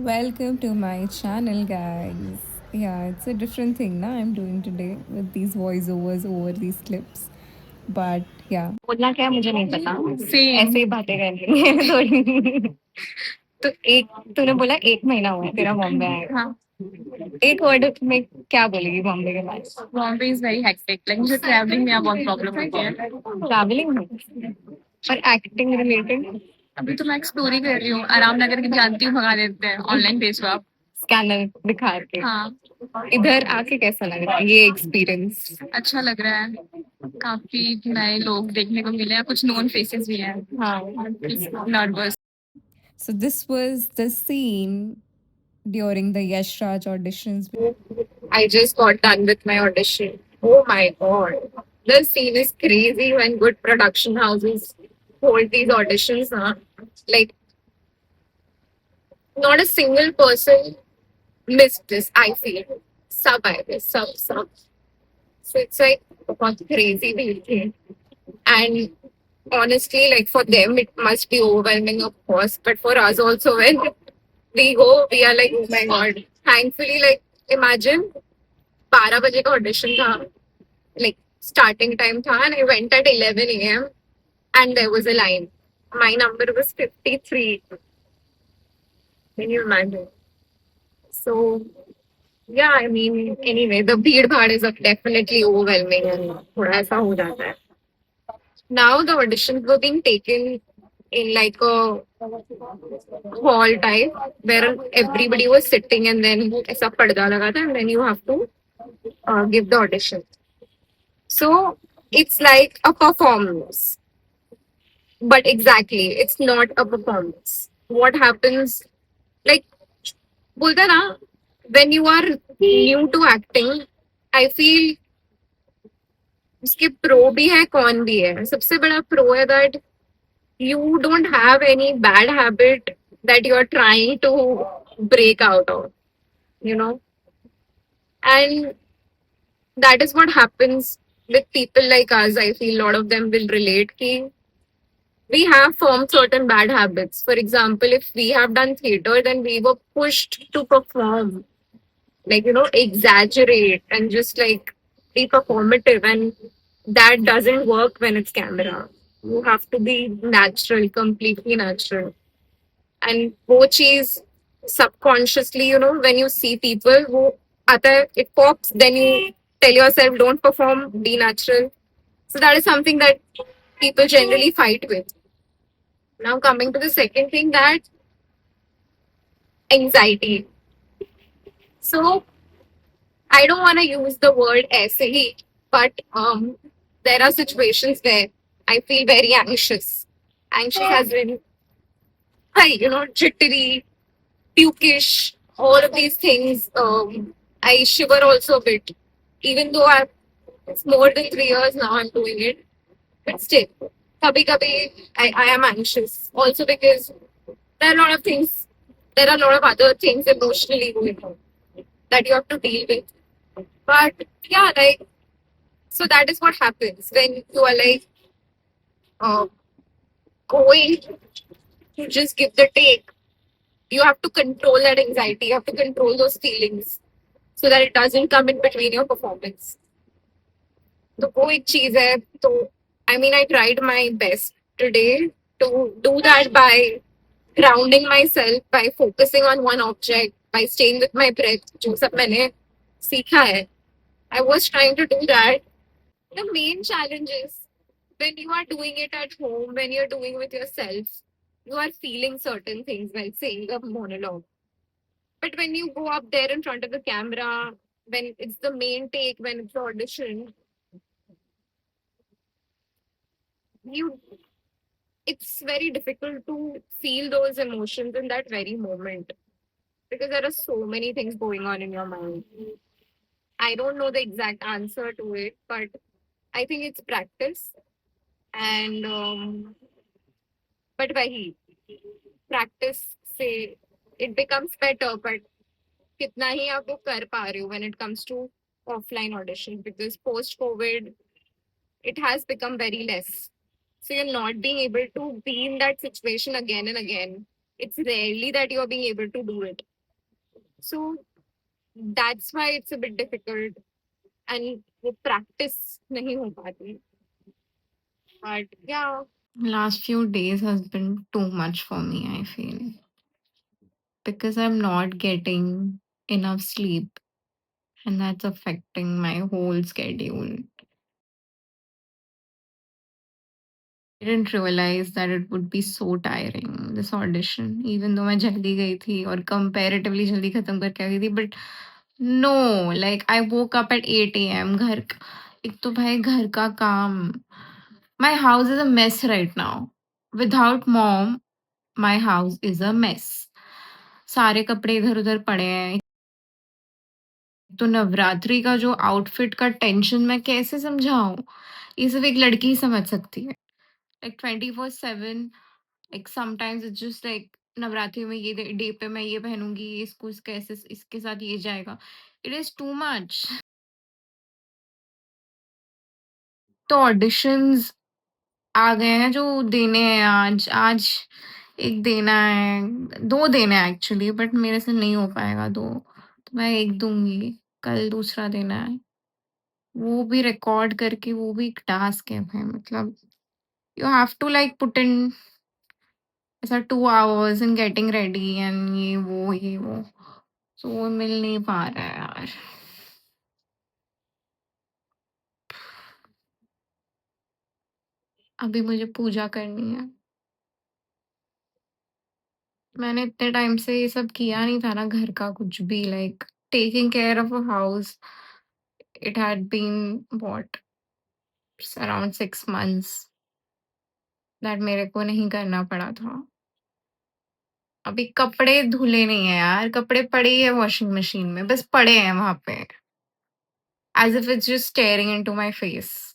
Welcome to my channel, guys. Yeah, it's a different thing now I'm doing today with these voiceovers over these clips. But yeah. बोलना क्या है मुझे नहीं पता ऐसे ही बातें करनी है थोड़ी तो एक तूने बोला 1 महीना हुआ है तेरा बॉम्बे आए हाँ एक वर्ड में क्या बोलेगी बॉम्बे के बारे Bombay is very hectic like मुझे ट्रैवलिंग में यहाँ बहुत प्रॉब्लम होती है ट्रैवलिंग में और एक्टिंग रिलेटेड अभी तो मैं एक्सप्लोर ही कर रही हूँ आराम नगर की जानती हूँ भगा देते हैं ऑनलाइन भेजो आप स्कैनर दिखा के हाँ इधर आके कैसा लग रहा है ये एक्सपीरियंस अच्छा लग रहा है काफी नए लोग देखने को मिले हैं कुछ नोन फेसेस भी हैं हाँ nervous So this was the scene during the Yash Raj auditions. I just got done with my audition. Oh my god. The scene is crazy when good production houses hold these auditions. Huh? Like, not a single person missed this, I feel. Sub, I guess. Sub. So it's like बहुत crazy भीड़ थी. And honestly, like for them, it must be overwhelming, of course. But for us also, when we go, we are like, oh my god. Thankfully, like, imagine 12 बजे का audition था like starting time tha and I went at 11 a.m. and there was a line. My number was 53. Can you imagine? So yeah, I mean, anyway, the bheed bhaad is definitely overwhelming and thoda aisa ho jata hai. Now the auditions were being taken in like a hall type where everybody was sitting and then aisa padda laga tha and then you have to give the audition. So it's like a performance. But exactly, it's not a performance. What happens, like, बोलते हैं ना, when you are new to acting, I feel उसके pro भी है कौन भी है सबसे बड़ा प्रो है that you don't have any bad habit that you are trying to break out of, you know, and that is what happens with people like us. I feel a lot of them will relate ki we have formed certain bad habits. For example, if we have done theater, then we were pushed to perform, like, you know, exaggerate and just like be performative. And that doesn't work when it's camera. You have to be natural, completely natural. And वो चीज subconsciously, you know, when you see people who आता है, it pops, then you tell yourself, don't perform, be natural. So that is something that people generally fight with. Now coming to the second thing, that anxiety. So I don't want to use the word ऐसे but there are situations where I feel very anxious. Anxious as in, you know, jittery, pukish, all of these things. I shiver also a bit, even though it's more than 3 years now I'm doing it, but still, kabhi I am anxious. Also because there are a lot of things, there are a lot of other things emotionally going on that you have to deal with. But yeah, like, so that is what happens when you are like uh, going to just give the take. You have to control that anxiety, you have to control those feelings so that it doesn't come in between your performance. तो वो एक चीज है तो I mean I tried my best today to do that by grounding myself, by focusing on one object, by staying with my breath, जो सब मैंने सीखा है. I was trying to do that. The main challenge is when you are doing it at home, when you're doing with yourself, you are feeling certain things while saying a monologue. But when you go up there in front of the camera, when it's the main take, when it's the audition, you it's very difficult to feel those emotions in that very moment because there are so many things going on in your mind. I don't know the exact answer to it, but I think it's practice. And but वही practice से it becomes better. But कितना ही आप वो कर पा रहे हो when it comes to offline audition, because post COVID it has become very less. So you're not being able to be in that situation again and again. It's rarely that you're being able to do it. So that's why it's a bit difficult and वो practice नहीं हो पाती. But yeah, Last few days has been too much for me, I feel, because I'm not getting enough sleep and that's affecting my whole schedule. I didn't realize that it would be so tiring, this audition, even though मैं जल्दी गई थी और comparatively जल्दी खत्म करके आ गई थी, but no, like I woke up at 8 a.m. एक तो भाई घर का काम. My house is a mess right now. Without mom, my house is a mess. सारे कपड़े इधर-उधर पड़े हैं. तो नवरात्रि का जो आउटफिट का टेंशन मैं कैसे समझाऊँ? ये सिर्फ़ एक लड़की ही समझ सकती है. Like 24/7, like sometimes it's just like Navratri में ये डे पे मैं ये पहनूँगी, इसको कैसे इसके साथ ये जाएगा. It is too much. तो ऑडिशंस आ गए हैं जो देने हैं आज. आज 1 देना है, 2 देना है एक्चुअली, बट मेरे से नहीं हो पाएगा 2. तो मैं 1 दूँगी, कल दूसरा देना है. वो भी रिकॉर्ड करके वो भी एक टास्क है भाई, मतलब you have to like put in ऐसा 2 hours in getting ready and ये वो. सो वो मिल नहीं पा रहा है यार. अभी मुझे पूजा करनी है. मैंने इतने टाइम से ये सब किया नहीं था ना, घर का कुछ भी, like taking care of a house. It had been what around 6 months that मेरे को नहीं करना पड़ा था. अभी कपड़े धुले नहीं है यार, कपड़े पड़े ही है वॉशिंग मशीन में, बस पड़े हैं वहाँ पे. As if it's just staring into my face.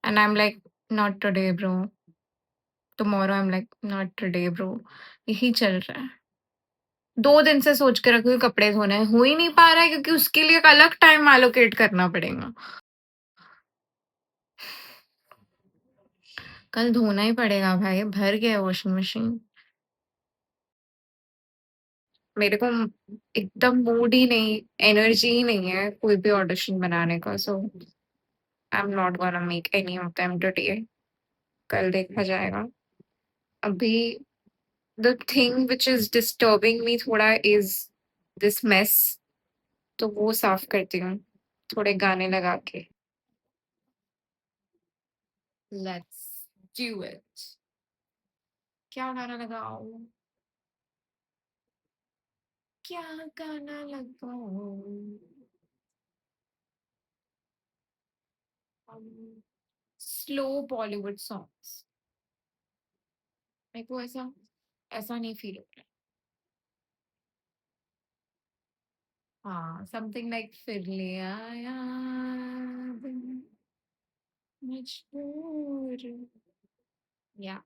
And I'm like, not today, bro. Tomorrow I'm like, not today, bro. यही चल रहा है. 2 दिन से सोच के रखी हूँ कपड़े धोने हैं, हो ही नहीं पा रहा है क्योंकि उसके लिए एक अलग टाइम एलोकेट करना पड़ेगा. कल धोना ही पड़ेगा भाई, भर गया है वॉशिंग मशीन. मेरे को एकदम मूड ही नहीं, एनर्जी ही नहीं है कोई भी ऑडिशन बनाने का. So I am not gonna make any of them today. कल देखा जाएगा. अभी the thing which is disturbing me थोड़ा is this mess. तो वो साफ करती हूँ थोड़े गाने लगा के. Let's do it. क्या गाना लगाऊं? क्या गाना लगाऊं? Slow Bollywood songs. मेरे को ऐसा ऐसा नहीं फील हो रहा है. हाँ, समथिंग लाइक फिर ले आया दिल मजबूर. या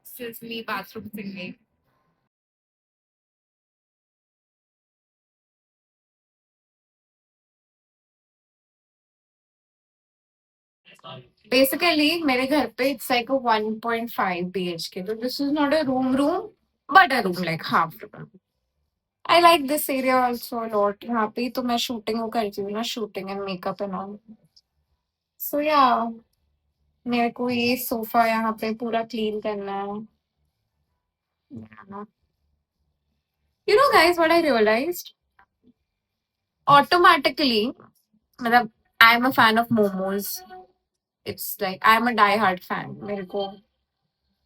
सिर्फ मी बाथरूम सिंगिंग. Basically, मेरे घर पे it's like a 1.5 BHK. So this is not a room, but a room like half room. I like this area also a lot. यहाँ पे ही तो मैं shooting वो करती हूँ ना, shooting and makeup and all. So yeah, मेरे को ये सोफा यहाँ पे पूरा clean करना है. Yeah. You know, guys, what I realized? Automatically, मतलब I'm a fan of momos. It's like I'm a die-hard fan. मेरे को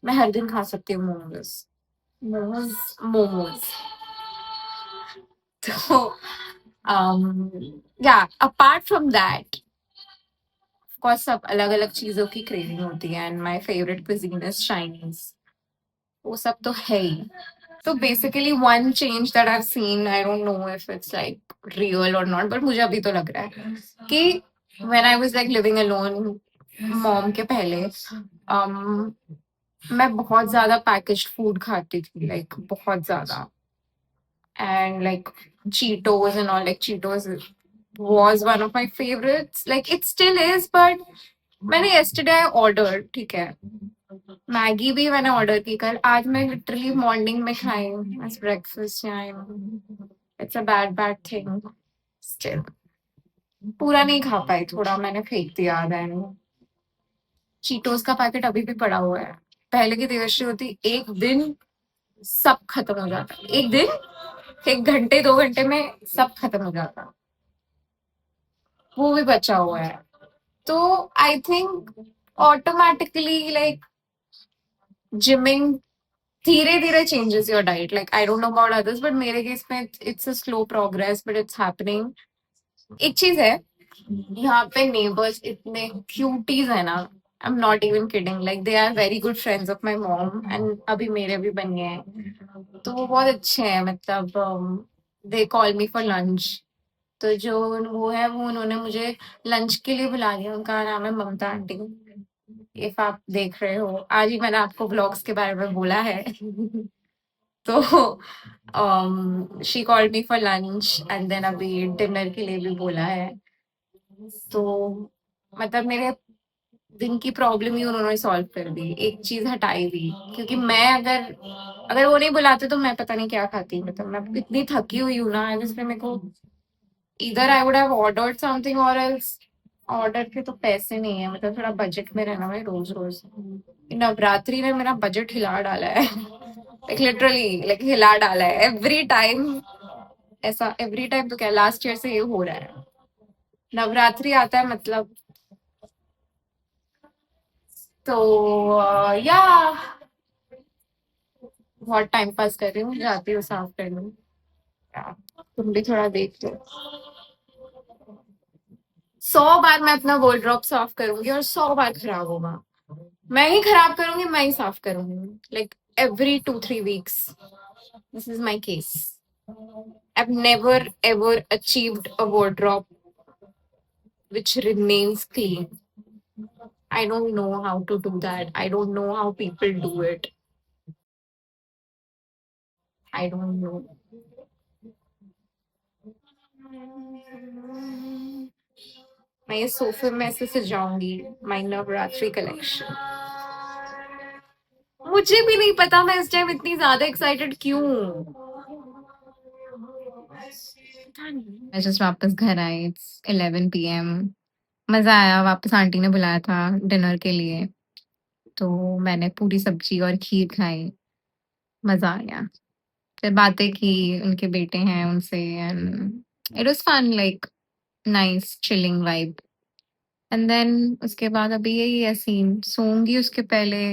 मैं हर दिन खा सकती हूँ momos. Momos. So, yeah, apart from that, of course, सब अलग-अलग चीज़ों की craving होती है and my favorite cuisine is Chinese. वो सब तो है ही. So basically, one change that I've seen, I don't know if it's like real or not, but मुझे अभी तो लग रहा है कि when I was like living alone, mom के पहले, मैं बहुत ज़्यादा packaged food खाती थी, like बहुत ज़्यादा. And like Cheetos and all, like Cheetos was one of my favorites. Like it still is, but मैंने yesterday I ordered, ठीक है. मैगी भी मैंने ऑर्डर की कल। आज मैं लिटरली मॉर्निंग में खाई हूँ as breakfast. It's a bad thing. Still पूरा नहीं खा पाई, थोड़ा मैंने फेंक दिया। देन चीटोस का पैकेट अभी भी पड़ा हुआ है। पहले की देवश्री होती, एक दिन सब खत्म हो जाता, एक दिन, एक घंटे 2 घंटे में सब खत्म हो जाता। वो भी बचा हुआ है। तो I think automatically like gymming धीरे धीरे changes your diet. Like I don't know about others, but मेरे केस में it's a slow progress, but it's happening. एक चीज है, यहाँ पे नेबर्स इतने क्यूटीज है ना। I am not even kidding, like they are very good friends of my mom, and अभी मेरे भी बन गए हैं। तो वो बहुत अच्छे हैं, मतलब they call me for lunch. तो जो वो है, वो उन्होंने मुझे लंच के लिए बुला लिया। उनका नाम है ममता आंटी। इफ आप देख रहे हो, आज ही मैंने आपको ब्लॉग्स के बारे में बोला है। तो she called me for lunch, and then अभी डिनर के लिए भी बोला है। तो मतलब मेरे दिन की प्रॉब्लम ही उन्होंने सॉल्व कर दी, एक चीज हटाई दी। क्योंकि मैं अगर अगर वो नहीं बुलाते तो मैं पता नहीं क्या खाती। मतलब मैं इतनी थकी हुई हूँ ना, जिसमें मेरे को इधर I would have ordered something, और एल्स ऑर्डर के तो पैसे नहीं है। मतलब थोड़ा बजट में रहना भाई, रोज रोज। नवरात्रि ने मेरा बजट हिला डाला है। लाइक लिटरली, लाइक हिला डाला है एवरी टाइम। ऐसा एवरी टाइम तो क्या, लास्ट ईयर से ये हो रहा है। नवरात्रि आता है मतलब, तो या बहुत टाइम पास कर रही हूँ, जाती हूँ साफ करने। तुम भी थोड़ा देख लो। 100 बार मैं अपना वार्डरोब साफ करूंगी और 100 बार खराब होगा। मैं ही खराब करूंगी, मैं ही साफ करूंगी, like every 2-3 weeks. This is my case. I've never ever achieved a wardrobe which remains clean. I don't know how to do that. I don't know how people do it. I don't know. मैं ये सोफे में ऐसे सजाऊंगी, माई Navratri collection. मुझे भी नहीं पता मैं इस टाइम इतनी ज्यादा एक्साइटेड क्यों हूँ। मैं जस्ट वापस घर आई। It's 11 p.m. मजा आया। वापस आंटी ने बुलाया था डिनर के लिए, तो मैंने पूरी सब्जी और खीर खाई। मजा आ गया। फिर बातें की, उनके बेटे हैं उनसे, and it was fun, like nice chilling vibe. And then उसके बाद अभी यही है सीन, सोऊंगी उसके पहले।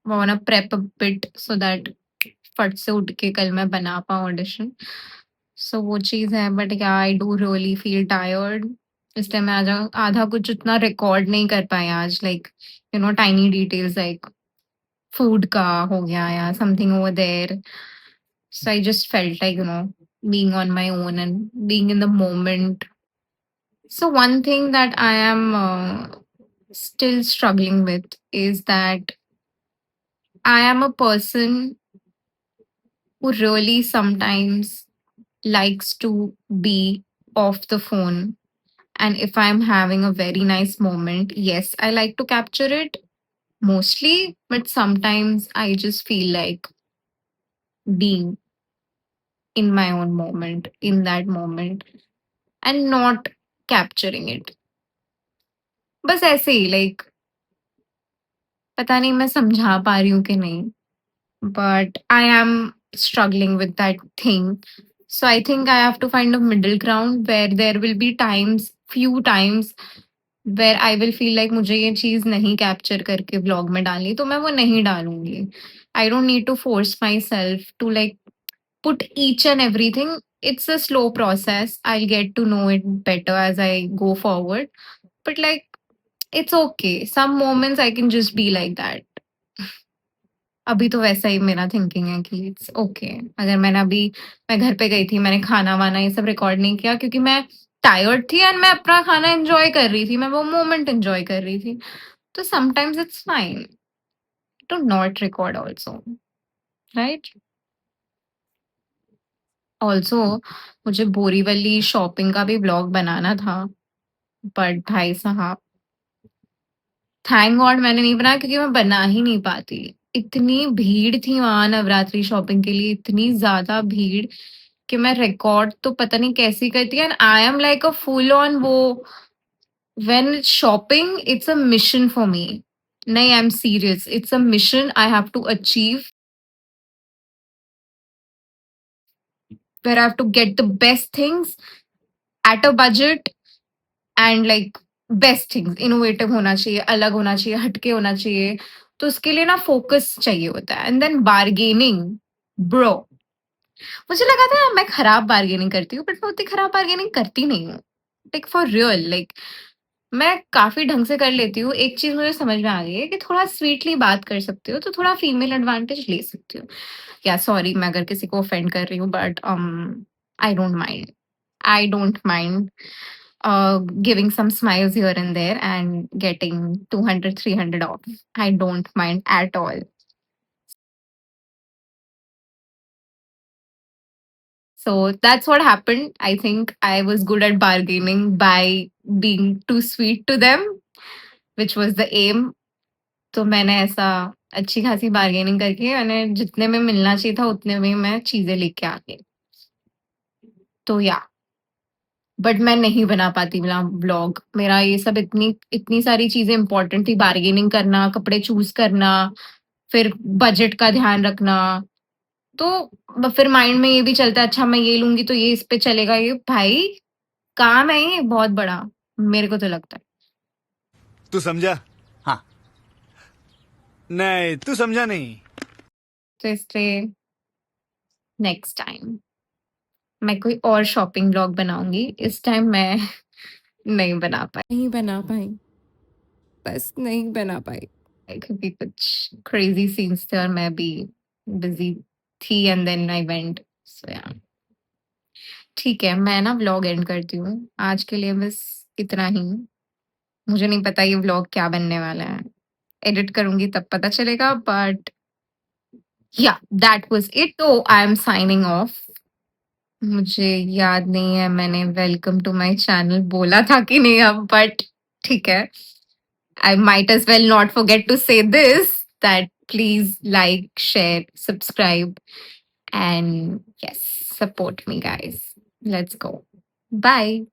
Wanna prep a bit so that फट से उठ के कल मैं बना पाऊँ ऑडिशन। सो वो चीज़ है, बट या I do really feel tired. इसलिए मैं आज आधा कुछ उतना रिकॉर्ड नहीं कर पाई आज, like tiny details, like food का हो गया या something over there. So I just felt like, being on my own and being in the moment. So one thing that I am still struggling with is that I am a person who really sometimes likes to be off the phone. And if I'm having a very nice moment, yes, I like to capture it mostly, but sometimes I just feel like being in my own moment, in that moment, and not capturing it. बस ऐसे ही, like पता नहीं मैं समझा पा रही हूँ कि नहीं, but I am struggling with that thing. So I think I have to find a middle ground where there will be times, few times, where I will feel like मुझे ये चीज नहीं कैप्चर करके ब्लॉग में डालनी, तो मैं वो नहीं डालूंगी। I don't need to force myself to like put each and everything. It's a slow process. I'll get to know it better as I go forward. But like, it's okay. Some moments I can just be like that. अभी तो वैसा ही मेरा thinking है कि it's okay. अगर मैंने अभी, मैं घर पे गई थी, मैंने खाना वाना ये सब रिकॉर्ड नहीं किया क्योंकि मैं टायर्ड थी एंड मैं अपना खाना एंजॉय कर रही थी, मैं वो मोमेंट एंजॉय कर रही थी। तो sometimes it's fine to not record also, right? Also मुझे बोरीवली शॉपिंग का भी ब्लॉग बनाना था, बट भाई साहब थैंक गॉड मैंने नहीं बनाया क्योंकि मैं बना ही नहीं पाती। इतनी भीड़ थी वहाँ नवरात्रि शॉपिंग के लिए, इतनी ज़्यादा भीड़ कि मैं रिकॉर्ड तो पता नहीं कैसे करती। And I am like a full on वो when it's shopping it's a mission for me. नहीं, I am serious, it's a mission I have to achieve, where I have to get the best things at a budget and like best things innovative होना चाहिए, अलग होना चाहिए, हटके होना चाहिए। तो उसके लिए ना फोकस चाहिए होता है। एंड देन बार्गेनिंग, ब्रो, मुझे लगा था मैं खराब बार्गेनिंग करती हूँ, बट मैं उतनी खराब बार्गेनिंग करती नहीं हूँ। लाइक फॉर रियल, लाइक मैं काफी ढंग से कर लेती हूँ। एक चीज मुझे समझ में आ गई है कि थोड़ा स्वीटली बात कर सकती हो तो थोड़ा फीमेल एडवांटेज ले सकती हो। या सॉरी मैं अगर किसी को ऑफेंड कर रही हूँ, but I don't mind, I don't mind giving some smiles here and there and getting 200, 300 off. I don't mind at all. So that's what happened. I think I was good at bargaining by being too sweet to them, which was the aim. तो मैंने ऐसा अच्छी खासी bargaining करके मैंने जितने में मिलना चाहिए था उतने में मैं चीजें लेके आ गई। तो या बट मैं नहीं बना पाती व्लॉग। मेरा ये सब इतनी इतनी सारी चीजें इंपॉर्टेंट थी, बार्गेनिंग करना, कपड़े चूज करना, फिर बजट का ध्यान रखना। तो फिर माइंड में ये भी चलता है अच्छा मैं ये लूंगी तो ये इस पे चलेगा। ये भाई काम है ये बहुत बड़ा, मेरे को तो लगता है। तू समझा? हाँ। नहीं, तू समझा नहीं। तो इसलिए नेक्स्ट टाइम मैं कोई और शॉपिंग ब्लॉग बनाऊंगी। इस टाइम मैं नहीं बना पाई, बस नहीं बना पाई क्योंकि कुछ क्रेजी सीन्स थे और मैं भी बिजी थी एंड देन आई वेंट। सो या ठीक है, मैं ना व्लॉग एंड करती हूँ आज के लिए, बस इतना ही। मुझे नहीं पता ये व्लॉग क्या बनने वाला है, एडिट करूंगी तब पता चलेगा। बट या दैट वाज इट, तो आई एम साइनिंग ऑफ। मुझे याद नहीं है मैंने वेलकम टू माय चैनल बोला था कि नहीं अब, बट ठीक है। I might as well not forget to say this, that please like, share, subscribe, and yes, support me, guys. Let's go. Bye.